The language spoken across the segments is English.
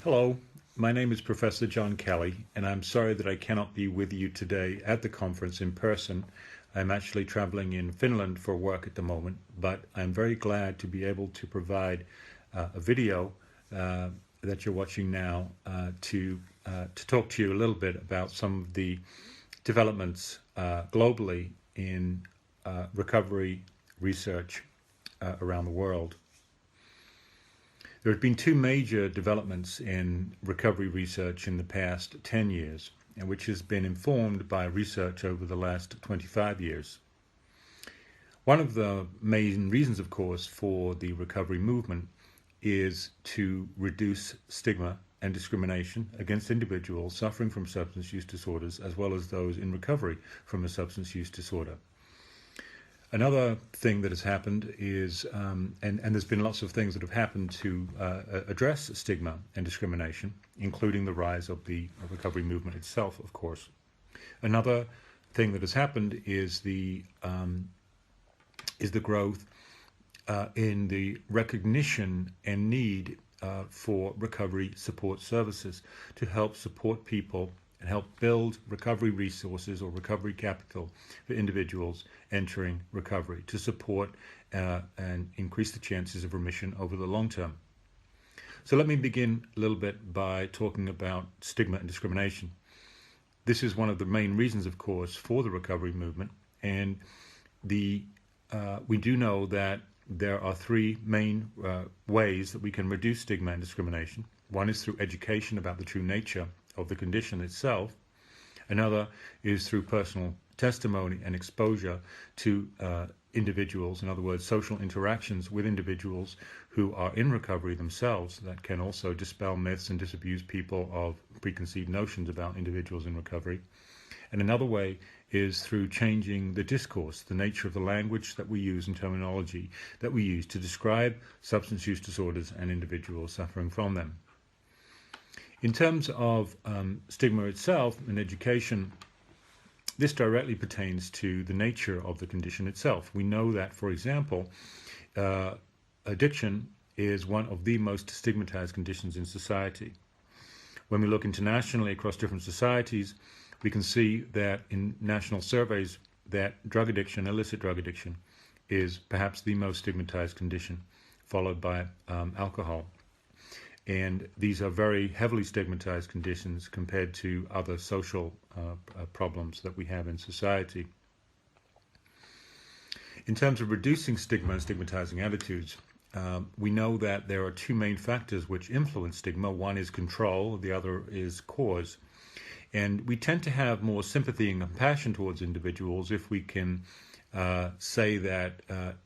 Hello, my name is Professor John Kelly, and I'm sorry that I cannot be with you today at the conference in person. I'm actually traveling in Finland for work at the moment, but I'm very glad to be able to provide a video that you're watching now to talk to you a little bit about some of the developments globally in recovery research around the world. There have been two major developments in recovery research in the past 10 years, and which has been informed by research over the last 25 years. One of the main reasons, of course, for the recovery movement is to reduce stigma and discrimination against individuals suffering from substance use disorders, as well as those in recovery from a substance use disorder. Another thing that has happened is, and there's been lots of things that have happened to address stigma and discrimination, including the rise of the recovery movement itself, of course. Another thing that has happened is the growth in the recognition and need for recovery support services to help support people and help build recovery resources or recovery capital for individuals entering recovery to support and increase the chances of remission over the long term. So let me begin a little bit by talking about stigma and discrimination. This is one of the main reasons, of course, for the recovery movement, and we do know that there are three main ways that we can reduce stigma and discrimination. One is through education about the true nature of the condition itself. Another is through personal testimony and exposure to individuals, in other words, social interactions with individuals who are in recovery themselves that can also dispel myths and disabuse people of preconceived notions about individuals in recovery. And another way is through changing the discourse, the nature of the language that we use and terminology that we use to describe substance use disorders and individuals suffering from them. In terms of stigma itself and education, this directly pertains to the nature of the condition itself. We know that, for example, addiction is one of the most stigmatized conditions in society. When we look internationally across different societies, we can see that in national surveys that drug addiction, illicit drug addiction, is perhaps the most stigmatized condition, followed by alcohol. And these are very heavily stigmatized conditions compared to other social problems that we have in society. In terms of reducing stigma and stigmatizing attitudes, we know that there are two main factors which influence stigma. One is control, the other is cause. And we tend to have more sympathy and compassion towards individuals if we can say that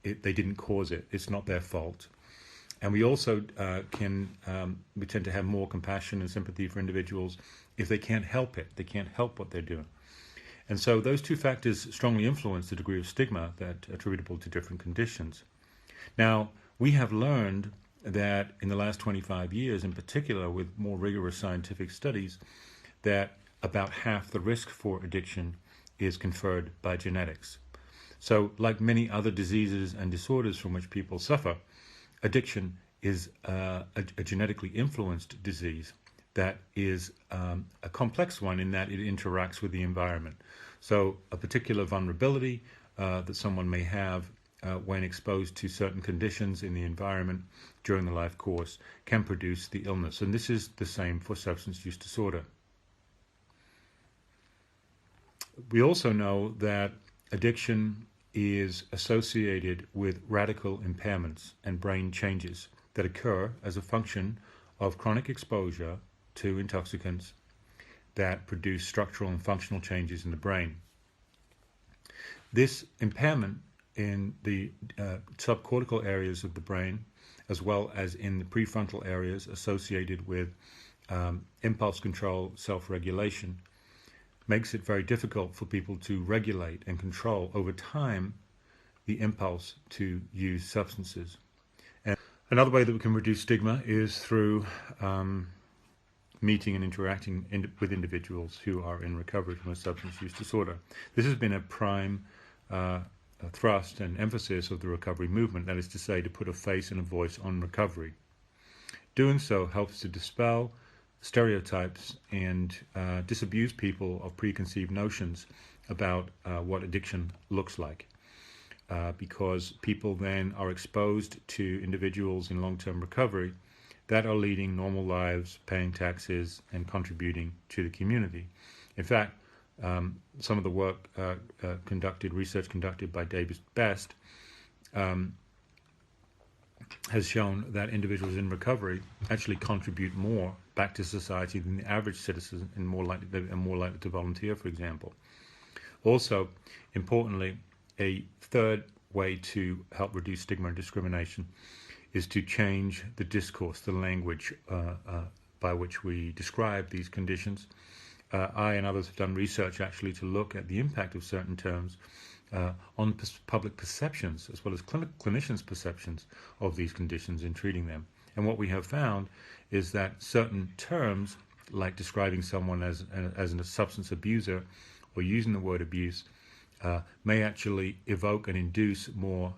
they didn't cause it, it's not their fault. And we also we tend to have more compassion and sympathy for individuals if they can't help it, they can't help what they're doing. And so those two factors strongly influence the degree of stigma that are attributable to different conditions. Now, we have learned that in the last 25 years, in particular with more rigorous scientific studies, that about half the risk for addiction is conferred by genetics. So like many other diseases and disorders from which people suffer, addiction is a genetically influenced disease that is a complex one in that it interacts with the environment. So a particular vulnerability that someone may have when exposed to certain conditions in the environment during the life course can produce the illness. And this is the same for substance use disorder. We also know that addiction is associated with radical impairments and brain changes that occur as a function of chronic exposure to intoxicants that produce structural and functional changes in the brain. This impairment in the subcortical areas of the brain, as well as in the prefrontal areas associated with impulse control, self-regulation, makes it very difficult for people to regulate and control over time the impulse to use substances. And another way that we can reduce stigma is through meeting and interacting with individuals who are in recovery from a substance use disorder. This has been a prime thrust and emphasis of the recovery movement, that is to say, to put a face and a voice on recovery. Doing so helps to dispel stereotypes and disabuse people of preconceived notions about what addiction looks like. Because people then are exposed to individuals in long-term recovery that are leading normal lives, paying taxes, and contributing to the community. In fact, some of the work research conducted by David Best, has shown that individuals in recovery actually contribute more back to society than the average citizen and more likely to volunteer, for example. Also, importantly, a third way to help reduce stigma and discrimination is to change the discourse, the language by which we describe these conditions. I and others have done research actually to look at the impact of certain terms on public perceptions as well as clinicians' perceptions of these conditions in treating them. And what we have found is that certain terms, like describing someone as a substance abuser or using the word abuse, may actually evoke and induce more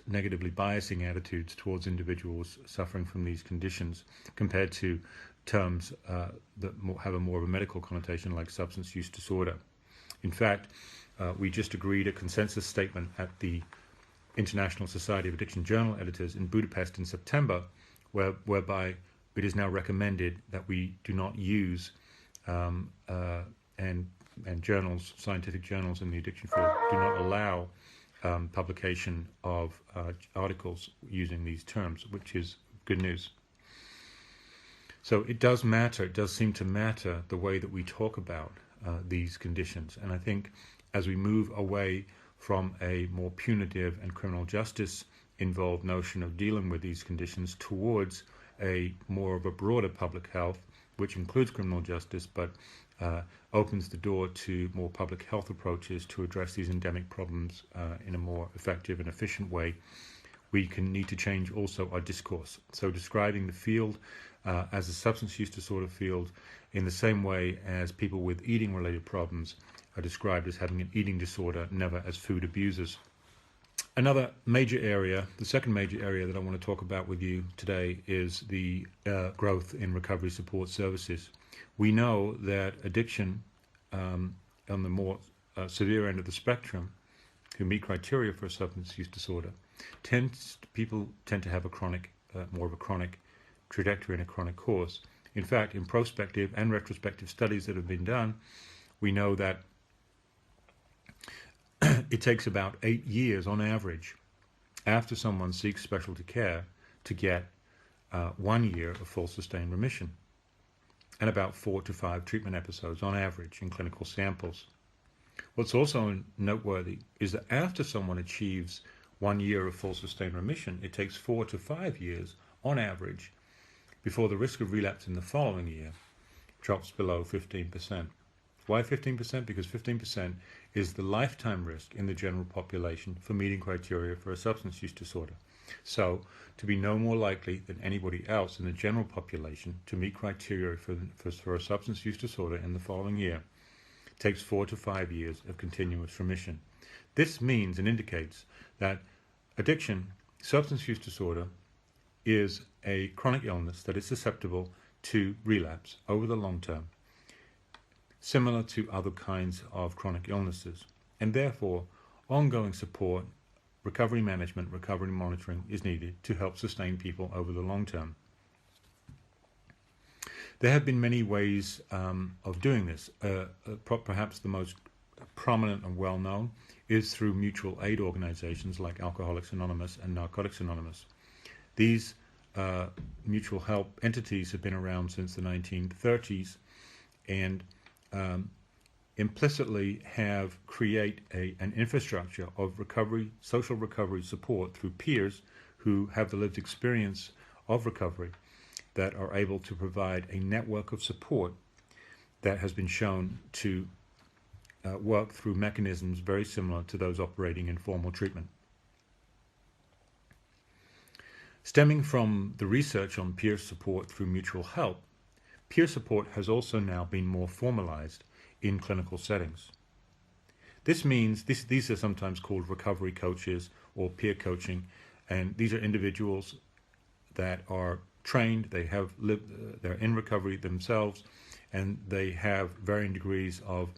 negatively biasing attitudes towards individuals suffering from these conditions compared to terms that have more of a medical connotation, like substance use disorder. In fact, we just agreed a consensus statement at the International Society of Addiction Journal Editors in Budapest in September, whereby it is now recommended that we do not use and journals, scientific journals in the addiction field, do not allow publication of articles using these terms, which is good news. So it does matter, it does seem to matter the way that we talk about these conditions. And I think as we move away from a more punitive and criminal justice involved notion of dealing with these conditions towards a more of a broader public health, which includes criminal justice, but opens the door to more public health approaches to address these endemic problems in a more effective and efficient way, we need to change also our discourse. So describing the field as a substance use disorder field in the same way as people with eating related problems are described as having an eating disorder, never as food abusers. Another major area, the second major area that I want to talk about with you today, is the growth in recovery support services. We know that addiction on the more severe end of the spectrum, who meet criteria for a substance use disorder, people tend to have more of a chronic trajectory and a chronic course. In fact, in prospective and retrospective studies that have been done, we know that it takes about 8 years on average after someone seeks specialty care to get 1 year of full sustained remission, and about 4 to 5 treatment episodes on average in clinical samples. What's also noteworthy is that after someone achieves 1 year of full sustained remission, it takes 4 to 5 years on average before the risk of relapse in the following year drops below 15%. Why 15%? Because 15% is the lifetime risk in the general population for meeting criteria for a substance use disorder. So, to be no more likely than anybody else in the general population to meet criteria for a substance use disorder in the following year takes 4 to 5 years of continuous remission. This means and indicates that addiction, substance use disorder, is a chronic illness that is susceptible to relapse over the long term, similar to other kinds of chronic illnesses. And therefore, ongoing support, recovery management, recovery monitoring is needed to help sustain people over the long term. There have been many ways of doing this. Perhaps the most prominent and well-known is through mutual aid organizations like Alcoholics Anonymous and Narcotics Anonymous. These mutual help entities have been around since the 1930s and implicitly create an infrastructure of recovery, social recovery support through peers who have the lived experience of recovery that are able to provide a network of support that has been shown to work through mechanisms very similar to those operating in formal treatment. Stemming from the research on peer support through mutual help, peer support has also now been more formalized in clinical settings. This means these are sometimes called recovery coaches or peer coaching, and these are individuals that are trained, they have lived, they're in recovery themselves, and they have varying degrees of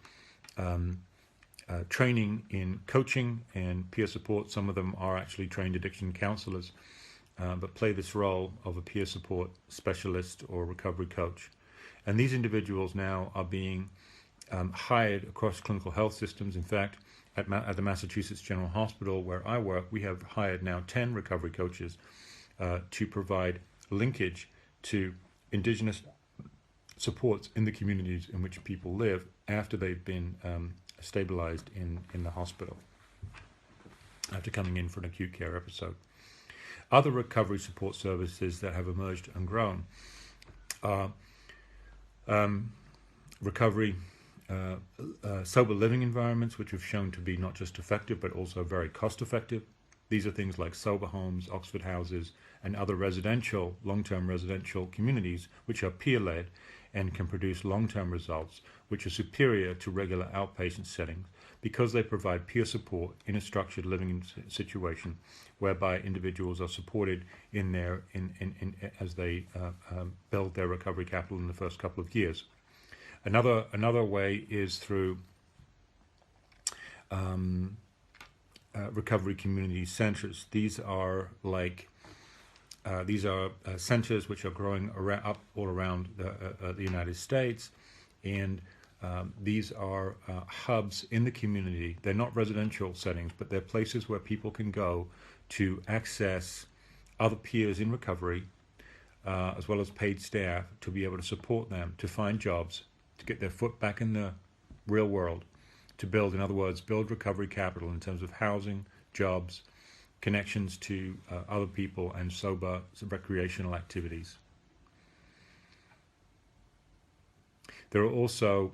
training in coaching and peer support. Some of them are actually trained addiction counselors, but play this role of a peer support specialist or recovery coach. And these individuals now are being hired across clinical health systems. In fact, at the Massachusetts General Hospital, where I work, we have hired now 10 recovery coaches to provide linkage to Indigenous supports in the communities in which people live after they've been stabilized in the hospital, after coming in for an acute care episode. Other recovery support services that have emerged and grown are recovery sober living environments, which have shown to be not just effective but also very cost effective. These are things like sober homes, Oxford houses, and other residential, long-term residential communities which are peer-led and can produce long-term results which are superior to regular outpatient settings because they provide peer support in a structured living situation whereby individuals are supported in their as they build their recovery capital in the first couple of years. Another way is through recovery community centers. These are centers which are growing up all around the United States, and these are hubs in the community. They're not residential settings, but they're places where people can go to access other peers in recovery, as well as paid staff, to be able to support them, to find jobs, to get their foot back in the real world, to build, in other words, build recovery capital in terms of housing, jobs, connections to other people, and sober recreational activities. There are also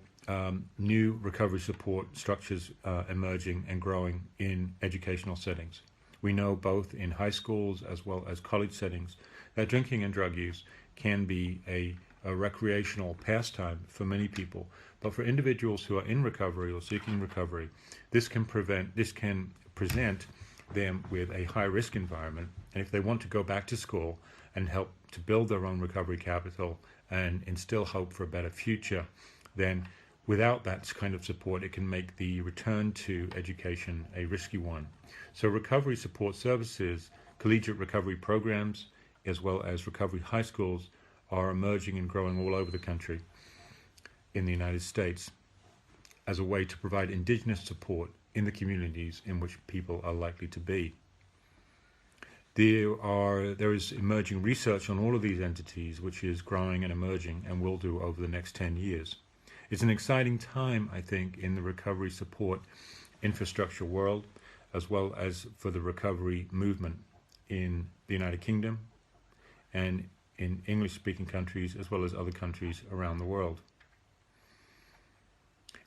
new recovery support structures emerging and growing in educational settings. We know both in high schools as well as college settings that drinking and drug use can be a recreational pastime for many people, but for individuals who are in recovery or seeking recovery, this can present them with a high-risk environment, and if they want to go back to school and help to build their own recovery capital and instill hope for a better future, then without that kind of support, it can make the return to education a risky one. So recovery support services, collegiate recovery programs, as well as recovery high schools are emerging and growing all over the country in the United States as a way to provide Indigenous support in the communities in which people are likely to be. There is emerging research on all of these entities, which is growing and emerging and will do over the next 10 years. It's an exciting time, I think, in the recovery support infrastructure world, as well as for the recovery movement in the United Kingdom and in English-speaking countries, as well as other countries around the world.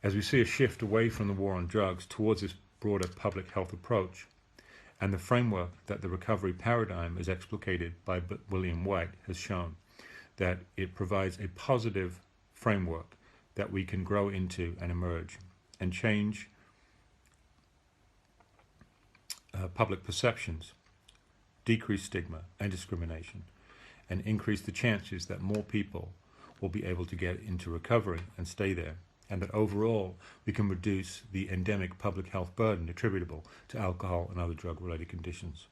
As we see a shift away from the war on drugs towards this broader public health approach, and the framework that the recovery paradigm is explicated by William White has shown, that it provides a positive framework that we can grow into and emerge and change public perceptions, decrease stigma and discrimination, and increase the chances that more people will be able to get into recovery and stay there, and that overall we can reduce the endemic public health burden attributable to alcohol and other drug-related conditions.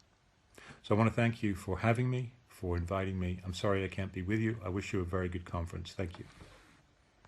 So I want to thank you for having me, for inviting me. I'm sorry I can't be with you. I wish you a very good conference. Thank you.